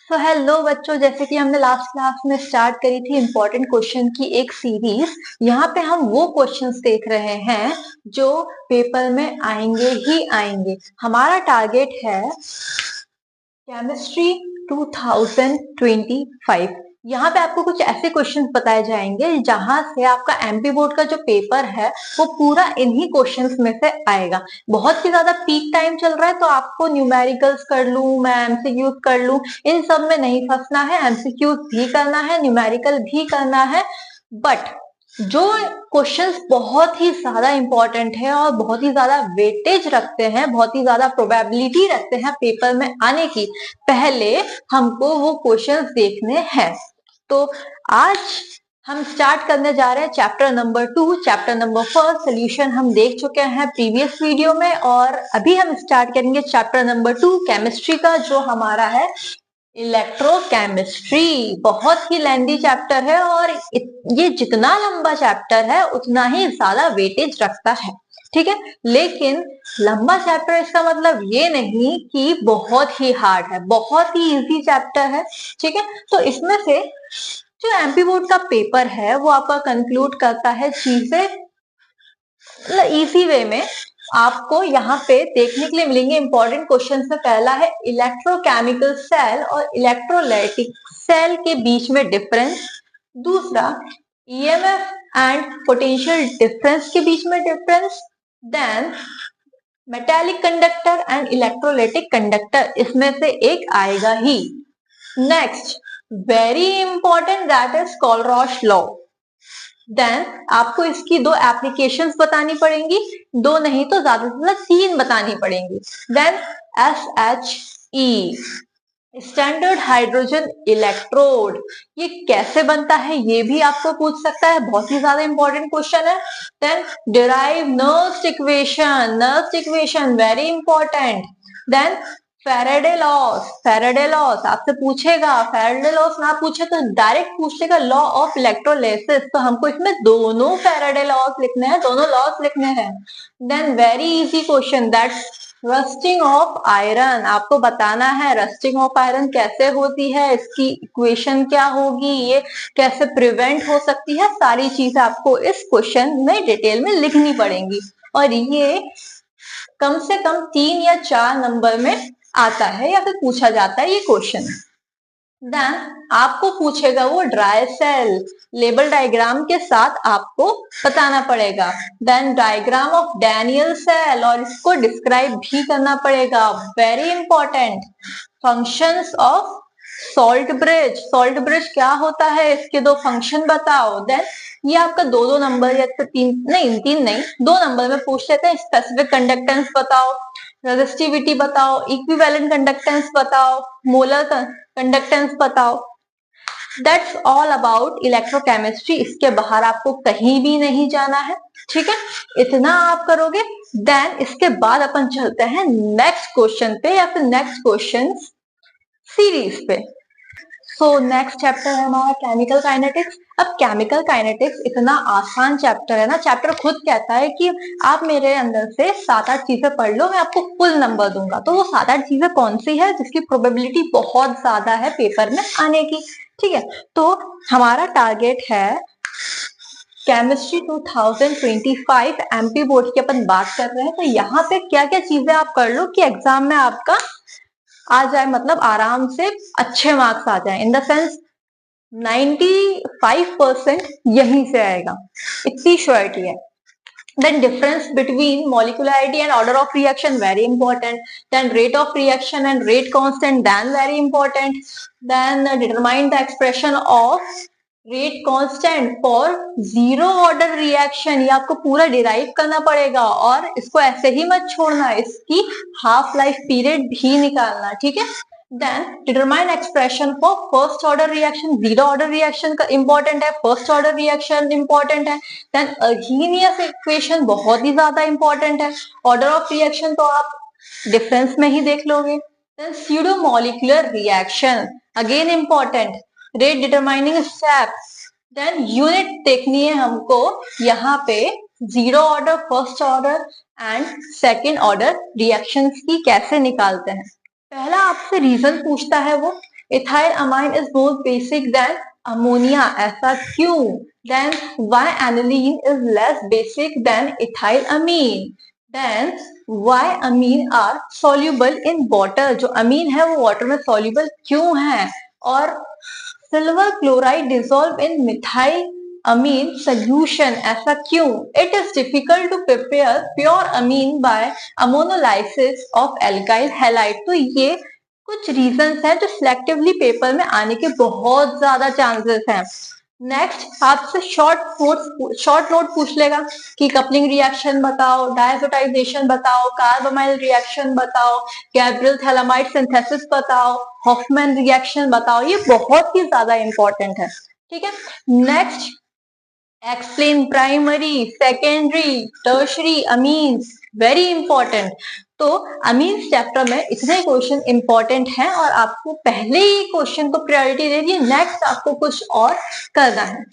So hello बच्चों, जैसे कि हमने लास्ट क्लास में स्टार्ट करी थी इम्पोर्टेंट क्वेश्चन की एक सीरीज। यहाँ पे हम वो क्वेश्चंस देख रहे हैं जो पेपर में आएंगे ही आएंगे। हमारा टारगेट है केमिस्ट्री 2025। यहाँ पे आपको कुछ ऐसे क्वेश्चंस बताए जाएंगे जहां से आपका एमपी बोर्ड का जो पेपर है वो पूरा इन्हीं क्वेश्चंस में से आएगा। बहुत ही ज्यादा पीक टाइम चल रहा है तो आपको न्यूमेरिकल्स कर लूं, मैं एमसीक्यूज कर लूं, इन सब में नहीं फंसना है। एमसीक्यूज भी करना है, न्यूमेरिकल भी करना है, बट जो क्वेश्चंस बहुत ही ज्यादा इंपॉर्टेंट है और बहुत ही ज्यादा वेटेज रखते हैं, बहुत ही ज्यादा प्रोबेबिलिटी रखते हैं पेपर में आने की, पहले हमको वो क्वेश्चंस देखने हैं। तो आज हम स्टार्ट करने जा रहे हैं chapter number 2। Chapter number 1 solution हम देख चुके हैं प्रीवियस वीडियो में, और अभी हम स्टार्ट करेंगे चैप्टर नंबर 2 केमिस्ट्री का, जो हमारा है इलेक्ट्रोकेमिस्ट्री। बहुत ही लेंदी चैप्टर है और ये जितना लंबा चैप्टर है उतना ही ज्यादा वेटेज रखता है, ठीक है। लेकिन लंबा चैप्टर इसका मतलब ये नहीं कि बहुत ही हार्ड है, बहुत ही इजी चैप्टर है, ठीक है। तो इसमें से जो एमपी बोर्ड का पेपर है वो आपका कंक्लूड करता है चीजें इजी वे में। आपको यहाँ पे देखने के लिए मिलेंगे इंपॉर्टेंट क्वेश्चन में। पहला है इलेक्ट्रोकेमिकल सेल और इलेक्ट्रोलाइटिक सेल के बीच में डिफरेंस। दूसरा ईएमएफ एंड पोटेंशियल डिफरेंस के बीच में difference. Then metallic conductor and electrolytic conductor, इसमें से एक आएगा ही। Next very important, that is Kohlrausch law. Then आपको इसकी दो एप्लीकेशंस बतानी पड़ेंगी, दो नहीं तो ज्यादा से ज्यादा 3 बतानी पड़ेंगी। Then SHE standard hydrogen electrode, ये कैसे बनता है ये भी आपको पूछ सकता है, बहुत ही ज्यादा इंपॉर्टेंट क्वेश्चन है। Then derive Nernst equation, Nernst equation very important. Then Faraday laws आपसे पूछेगा, फेराडे लॉस ना पूछे तो डायरेक्ट पूछेगा लॉ ऑफ इलेक्ट्रोलिसिस, तो हमको इसमें दोनों फेराडे लॉस लिखने हैं, दोनों लॉस लिखने हैं। Then very easy question, that's rusting of iron, आपको बताना है रस्टिंग ऑफ आयरन कैसे होती है, इसकी इक्वेशन क्या होगी, ये कैसे प्रिवेंट हो सकती है, सारी चीजें आपको इस क्वेश्चन में डिटेल में लिखनी पड़ेंगी। और ये कम से कम 3 या 4 नंबर में आता है या फिर पूछा जाता है ये क्वेश्चन। देन आपको पूछेगा वो ड्राई सेल, लेबल डायग्राम के साथ आपको बताना पड़ेगा। Then diagram of Daniell cell, और इसको डिस्क्राइब भी करना पड़ेगा, very important. Functions of salt bridge, salt bridge क्या होता है, इसके 2 फंक्शन बताओ। देन ये आपका 2-2 नंबर या फिर 3 नहीं 2 नंबर में पूछ लेते हैं। स्पेसिफिक कंडक्टेंस बताओ, रेजिस्टिविटी बताओ, इक्विवेलेंट कंडक्टेंस बताओ, मोलर कंडक्टेंस बताओ। That's all about electrochemistry. इसके बाहर आपको कहीं भी नहीं जाना है, ठीक है। इतना आप करोगे, देन इसके बाद अपन चलते हैं नेक्स्ट क्वेश्चन पे या फिर नेक्स्ट क्वेश्चन सीरीज पे। सो नेक्स्ट चैप्टर है हमारा केमिकल काइनेटिक्स। अब केमिकल काइनेटिक्स इतना आसान चैप्टर है ना, चैप्टर खुद कहता है कि आप मेरे अंदर से 7-8 चीजें पढ़ लो, मैं आपको फुल नंबर दूंगा। तो वो 7-8 चीजें कौन सी है जिसकी प्रोबेबिलिटी बहुत ज्यादा है पेपर में आने की, ठीक है। तो हमारा टारगेट है केमिस्ट्री 2025 एमपी बोर्ड की अपन बात कर रहे हैं। तो यहाँ पे क्या क्या चीजें आप कर लो कि एग्जाम में आपका आ जाए, मतलब आराम से अच्छे मार्क्स आ जाए, इन द सेंस 95% यहीं से आएगा, इतनी श्योरिटी है। Then difference between molecularity and order of reaction very important. Then rate of reaction and rate constant then very important. Then determine the expression of rate constant for zero order reaction, ये आपको पूरा derive करना पड़ेगा और इसको ऐसे ही मत छोड़ना, इसकी हाफ लाइफ पीरियड भी निकालना, ठीक है। Then determine expression for first order reaction, zero order reaction का important है, first order reaction important है। Then Arrhenius equation बहुत ही ज्यादा important है। order of reaction तो आप डिफरेंस में ही देख लोगे। Then pseudo molecular reaction again important, rate determining steps। Then unit देखनी है हमको यहाँ पे zero order, first order and second order reactions की कैसे निकालते हैं। पहला आपसे रीजन पूछता है वो ethyl amine is more basic than ammonia, ऐसा क्यों? Then why aniline is less basic than ethyl amine? Then why amine are soluble in water, जो अमीन है वो वाटर में सॉल्युबल क्यों है? और silver chloride dissolve in methyl amine solution, ऐसा क्यों? It is difficult to prepare pure amine by ammonolysis of alkyl halide. तो ये कुछ रीजंस हैं जो सिलेक्टिवली पेपर में आने के बहुत ज्यादा चांसेस हैं। नेक्स्ट आपसे शॉर्ट नोट पूछ लेगा कि कपलिंग रिएक्शन बताओ, डायजोटाइजेशन बताओ, कार्बोमाइल रिएक्शन बताओ, गैब्रियल थैलामाइड सिंथेसिस बताओ, हॉफमैन रिएक्शन बताओ। ये बहुत ही ज्यादा इंपॉर्टेंट है, ठीक है। Next explain primary, secondary, tertiary amines, very important. तो अमीन्स चैप्टर में इतने क्वेश्चन इंपॉर्टेंट हैं और आपको पहले ही क्वेश्चन को प्रायोरिटी दे दी, नेक्स्ट आपको कुछ और करना है।